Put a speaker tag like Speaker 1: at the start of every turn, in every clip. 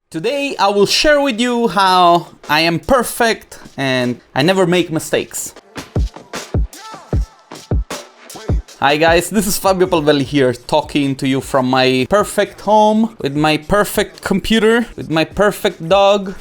Speaker 1: Today I will share with you how I am perfect and I never make mistakes. Hi guys, this is Fabio Palvelli here, talking to you from my perfect home, with my perfect computer, with my perfect dog,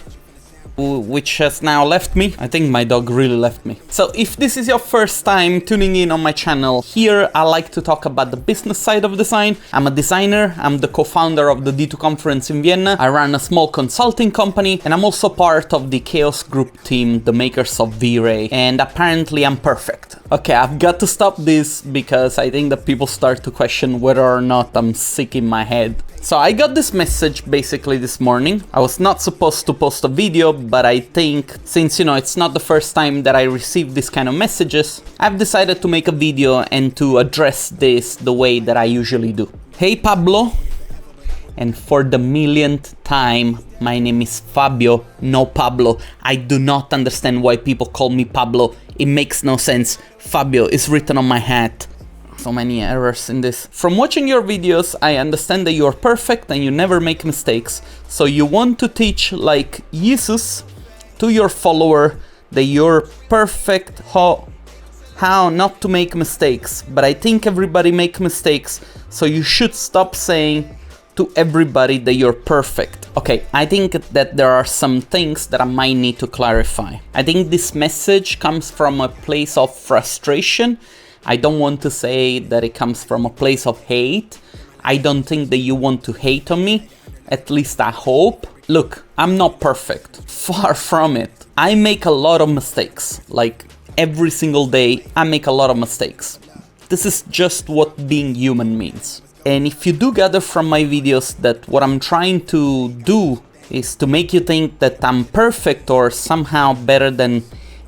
Speaker 1: which has now left me. I think my dog really left me. So if this is your first time tuning in on my channel, here I like to talk about the business side of design. I'm a designer, I'm the co-founder of the D2 conference in Vienna, I run a small consulting company, and I'm also part of the Chaos Group team, the makers of V-Ray, and apparently I'm perfect. Okay, I've got to stop this because I think that people start to question whether or not I'm sick in my head. So I got this message basically this morning. I was not supposed to post a video, but I think since, it's not the first time that I received this kind of messages, I've decided to make a video and to address this the way that I usually do. Hey Pablo, and for the millionth time, my name is Fabio, no Pablo. I do not understand why people call me Pablo. It makes no sense. Fabio is written on my hat. So many errors in this. From watching your videos, I understand that you're perfect and you never make mistakes. So you want to teach, like Jesus, to your follower that you're perfect, how not to make mistakes. But I think everybody make mistakes, so you should stop saying to everybody that you're perfect. Okay, I think that there are some things that I might need to clarify. I think this message comes from a place of frustration. I don't want to say that it comes from a place of hate. I don't think that you want to hate on me. At least I hope. Look, I'm not perfect. Far from it. I make a lot of mistakes. Like every single day, I make a lot of mistakes. This is just what being human means. And if you do gather from my videos that what I'm trying to do is to make you think that I'm perfect or somehow better than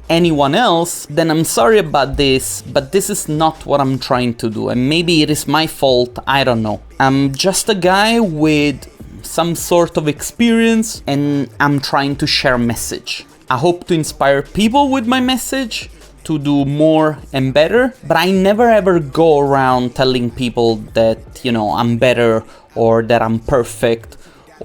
Speaker 1: anyone else, then I'm sorry about this, but this is not what I'm trying to do. And maybe it is my fault, I don't know. I'm just a guy with some sort of experience and I'm trying to share a message. I hope to inspire people with my message to do more and better, but I never ever go around telling people that, I'm better or that I'm perfect,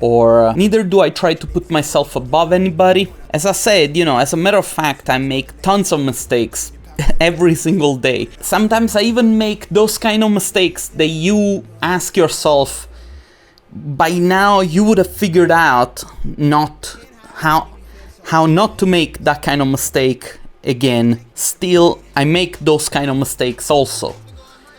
Speaker 1: or neither do I try to put myself above anybody. As I said, as a matter of fact, I make tons of mistakes every single day. Sometimes I even make those kind of mistakes that you ask yourself, by now you would have figured out not how not to make that kind of mistake again. Still, I make those kind of mistakes also,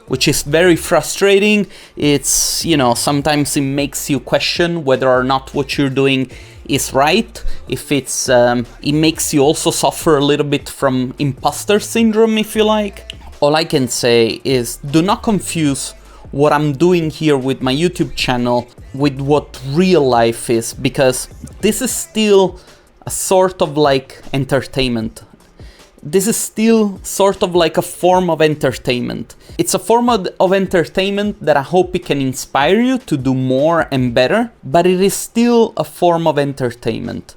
Speaker 1: which is very frustrating. It's, sometimes it makes you question whether or not what you're doing is right. If it's, it makes you also suffer a little bit from imposter syndrome, if you like. All I can say is do not confuse what I'm doing here with my YouTube channel with what real life is, because this is still a sort of like entertainment. This is still sort of like a form of entertainment. It's a form of entertainment that I hope it can inspire you to do more and better, but it is still a form of entertainment.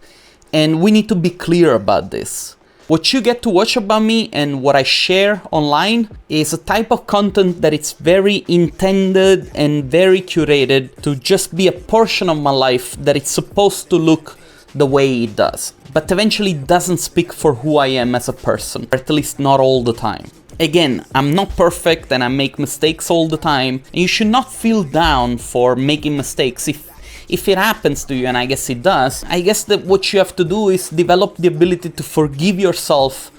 Speaker 1: And we need to be clear about this. What you get to watch about me and what I share online is a type of content that it's very intended and very curated to just be a portion of my life that it's supposed to look the way it does, but eventually doesn't speak for who I am as a person, or at least not all the time. Again, I'm not perfect and I make mistakes all the time, and you should not feel down for making mistakes. If it happens to you, and I guess it does, I guess that what you have to do is develop the ability to forgive yourself,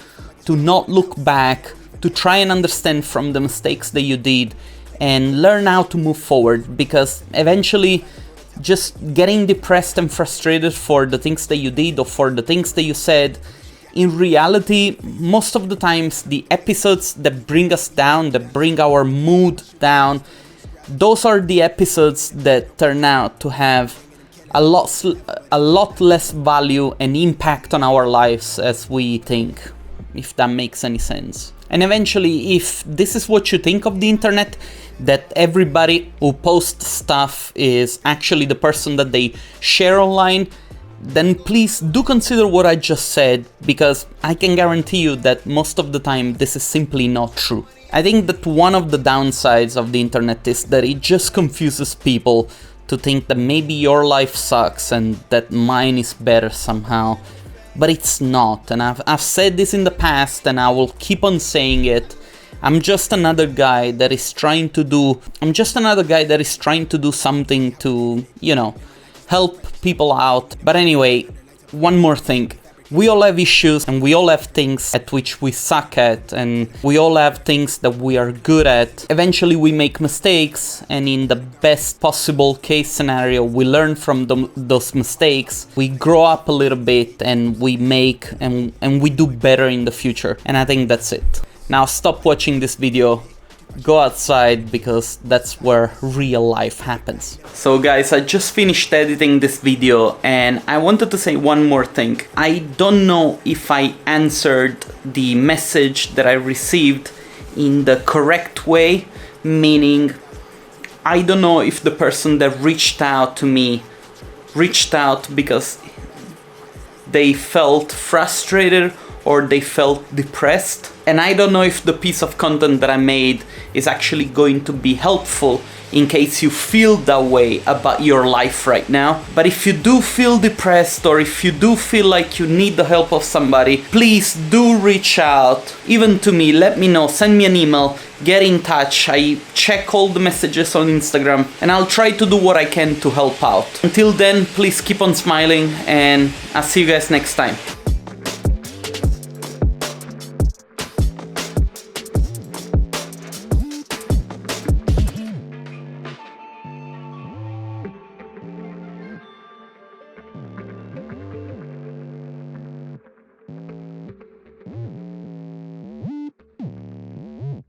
Speaker 1: to not look back, to try and understand from the mistakes that you did, and learn how to move forward, because eventually just getting depressed and frustrated for the things that you did or for the things that you said, in reality, most of the times the episodes that bring us down, that bring our mood down, those are the episodes that turn out to have a lot less value and impact on our lives as we think, if that makes any sense. And eventually, if this is what you think of the internet, that everybody who posts stuff is actually the person that they share online, then please do consider what I just said, because I can guarantee you that most of the time this is simply not true. I think that one of the downsides of the internet is that it just confuses people to think that maybe your life sucks and that mine is better somehow. But it's not, and I've said this in the past and I will keep on saying it. I'm just another guy that is trying to do something to, you know, help people out. But anyway, one more thing. We all have issues and we all have things at which we suck at, and we all have things that we are good at. Eventually we make mistakes, and in the best possible case scenario we learn from those mistakes, we grow up a little bit, and we make and we do better in the future. And I think that's it. Now stop watching this video, go outside, because that's where real life happens. So guys, I just finished editing this video and I wanted to say one more thing. I don't know if I answered the message that I received in the correct way, meaning I don't know if the person that reached out to me reached out because they felt frustrated or they felt depressed. And I don't know if the piece of content that I made is actually going to be helpful in case you feel that way about your life right now. But if you do feel depressed, or if you do feel like you need the help of somebody, please do reach out, even to me. Let me know, send me an email, get in touch. I check all the messages on Instagram and I'll try to do what I can to help out. Until then, please keep on smiling, and I'll see you guys next time.